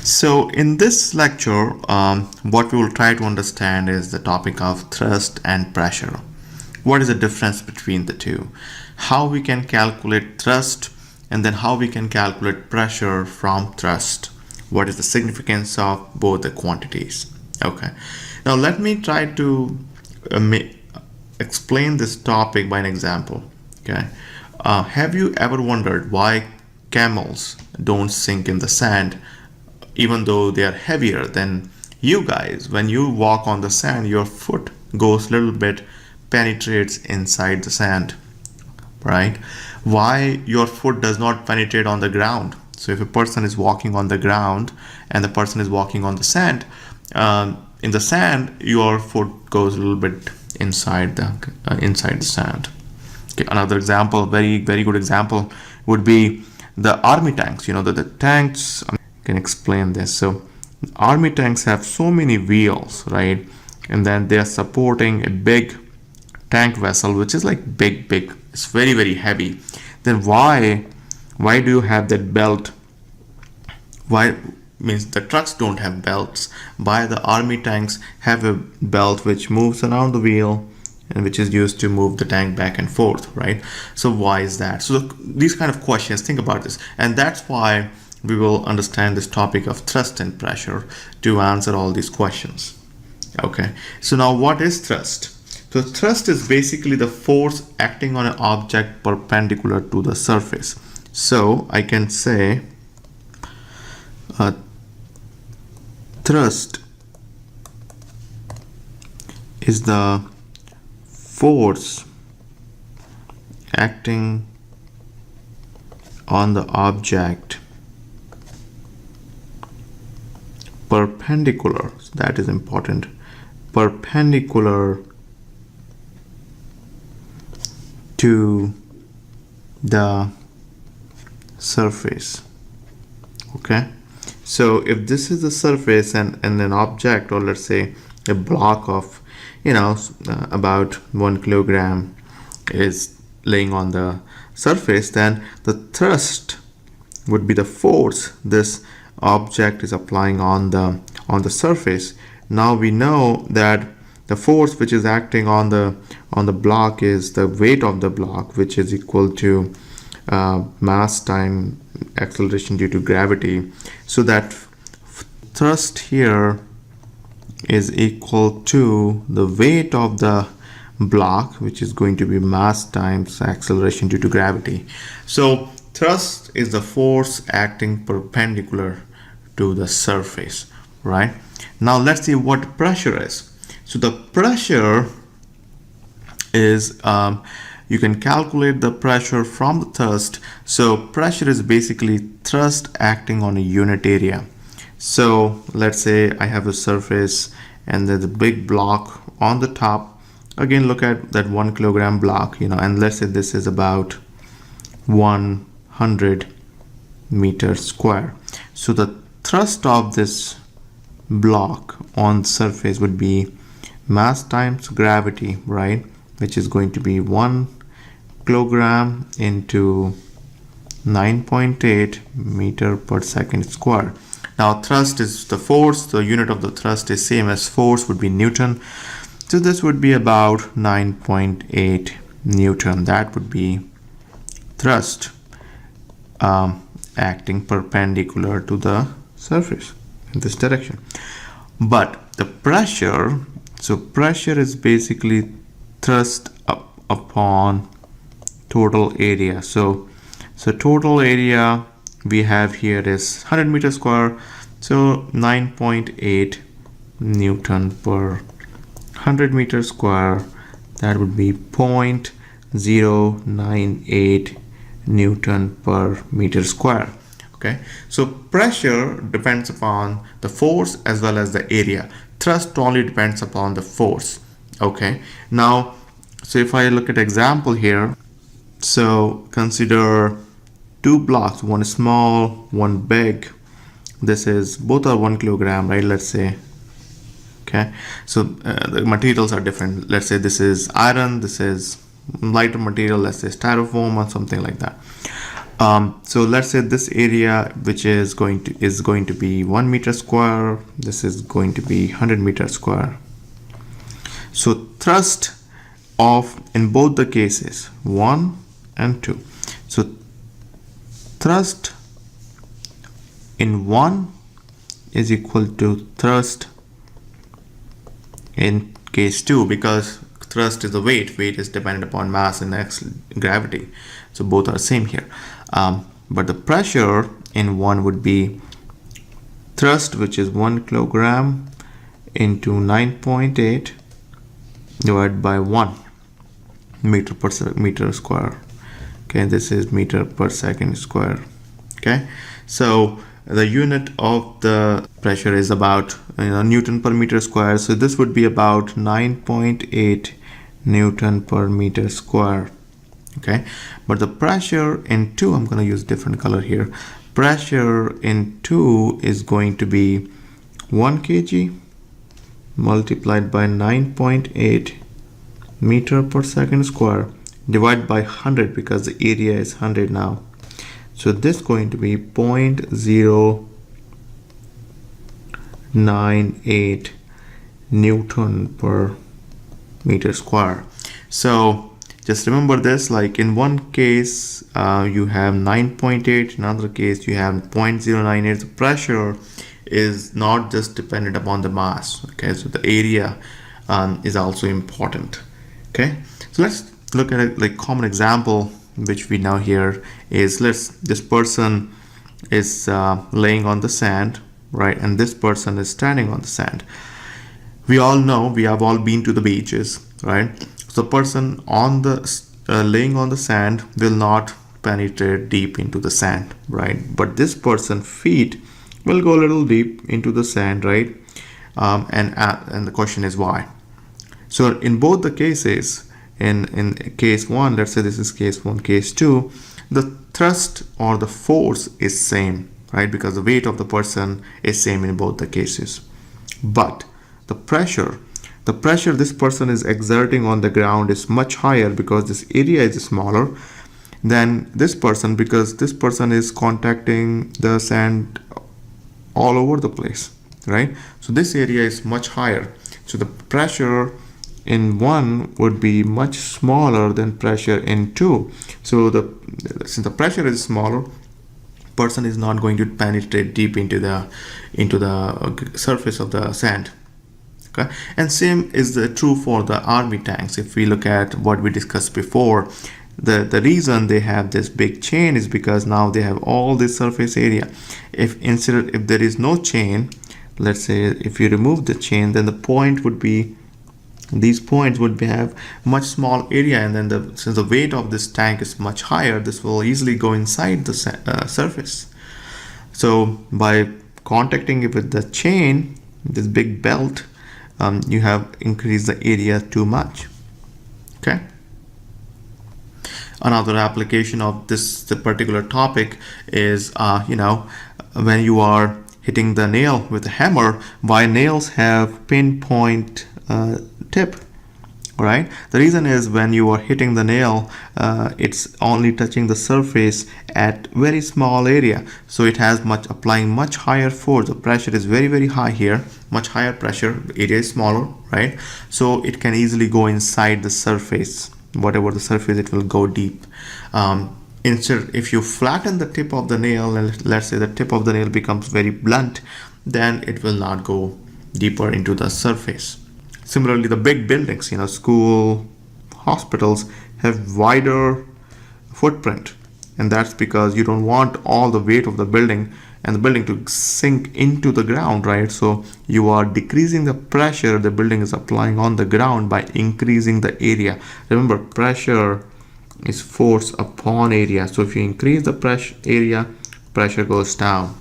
So in this lecture, what we will try to understand is the topic of thrust and pressure. What is the difference between the two? How we can calculate thrust and then how we can calculate pressure from thrust. What is the significance of both the quantities? Okay. Now let me try to explain this topic by an example. Okay. Have you ever wondered why camels don't sink in the sand even though they are heavier than you guys? When you walk on the sand, your foot goes a little bit, penetrates inside the sand, right? Why your foot does not penetrate on the ground? So if a person is walking on the ground and the person is walking on the sand, in the sand, your foot goes a little bit inside the sand. Okay, another example, very good example, would be the army tanks. You know that the tanks, I can explain this. So army tanks have so many wheels, right? And then they are supporting a big tank vessel, which is like big. It's very heavy. Then why do you have that belt? Why means the trucks don't have belts? Why the army tanks have a belt which moves around the wheel and which is used to move the tank back and forth, right? So why is that? So these kind of questions, think about this, and that's why we will understand this topic of thrust and pressure to answer all these questions. Okay, so now what is thrust? So thrust is basically the force acting on an object perpendicular to the surface. So I can say thrust is the force acting on the object perpendicular, so that is important, perpendicular to the surface. Okay, so if this is the surface and an object, or let's say a block of about 1 kilogram is laying on the surface, then the thrust would be the force this object is applying on the surface. Now we know that the force which is acting on the block is the weight of the block, which is equal to mass time acceleration due to gravity. So that thrust here is equal to the weight of the block, which is going to be mass times acceleration due to gravity. So thrust is the force acting perpendicular to the surface, right? Now let's see what pressure is. So the pressure is, you can calculate the pressure from the thrust. So pressure is basically thrust acting on a unit area. So let's say I have a surface and there's a big block on the top. Again, look at that 1 kilogram block, and let's say this is about 100 meters square. So the thrust of this block on the surface would be mass times gravity, right? Which is going to be 1 kilogram into 9.8 meter per second square. Now thrust is the force, the unit of the thrust is same as force, would be Newton. So this would be about 9.8 Newton. That would be thrust acting perpendicular to the surface in this direction. But the pressure, so pressure is basically thrust up upon total area. So total area we have here is 100 meters square, so 9.8 Newton per 100 meters square. That would be 0.098 Newton per meter square. Okay, so pressure depends upon the force as well as the area. Thrust only depends upon the force. Okay, now so if I look at example here, so consider two blocks, one small, one big. This is both are 1 kilogram, right? Let's say. Okay, so the materials are different. Let's say this is iron, this is lighter material, let's say styrofoam or something like that. So let's say this area, which is going to be 1 meter square. This is going to be 100 meters square. So thrust of, in both the cases, 1 and 2. So thrust in 1 is equal to thrust in case 2, because thrust is the weight is dependent upon mass and gravity, so both are same here. But the pressure in 1 would be thrust, which is 1 kilogram into 9.8 divided by 1 meter per meter square. Okay, this is meter per second square. Okay, so the unit of the pressure is about Newton per meter square. So this would be about 9.8 Newton per meter square. Okay, but the pressure in 2, I'm going to use different color here. Pressure in 2 is going to be 1 kg multiplied by 9.8 meter per second square divided by 100, because the area is 100 now. So this is going to be 0.098 Newton per meter square. So just remember this, like in one case you have 9.8, in another case you have 0.098. The pressure is not just dependent upon the mass. Okay, so the area is also important. Okay, so let's look at a common example which we know here is, this person is laying on the sand, right, and this person is standing on the sand. We all know, we have all been to the beaches, right? So the person on the laying on the sand will not penetrate deep into the sand, right? But this person's feet will go a little deep into the sand, right? And the question is why. So in both the cases, in case 1, let's say this is case 1, case 2, the thrust or the force is same, right? Because the weight of the person is same in both the cases. But the pressure this person is exerting on the ground is much higher, because this area is smaller than this person, because this person is contacting the sand all over the place, right? So this area is much higher. So the pressure in 1 would be much smaller than pressure in 2. So since the pressure is smaller, person is not going to penetrate deep into the surface of the sand. Okay, and same is true for the army tanks. If we look at what we discussed before, the reason they have this big chain is because now they have all this surface area. If there is no chain, let's say if you remove the chain, then the point would be, these points would have much small area, and then since the weight of this tank is much higher, this will easily go inside the surface. So by contacting it with the chain, this big belt, you have increased the area too much. Okay. Another application of the particular topic is, when you are hitting the nail with a hammer, why nails have pinpoint tip, right? The reason is, when you are hitting the nail, it's only touching the surface at very small area, so it has applying much higher force. The pressure is very, very high here, much higher pressure, the area is smaller, right? So it can easily go inside the surface, whatever the surface, it will go deep. Instead, if you flatten the tip of the nail, and let's say the tip of the nail becomes very blunt, then it will not go deeper into the surface. Similarly, the big buildings, school, hospitals, have wider footprint, and that's because you don't want all the weight of the building to sink into the ground, right? So you are decreasing the pressure the building is applying on the ground by increasing the area. Remember, pressure is force upon area. So if you increase the pressure area, pressure goes down.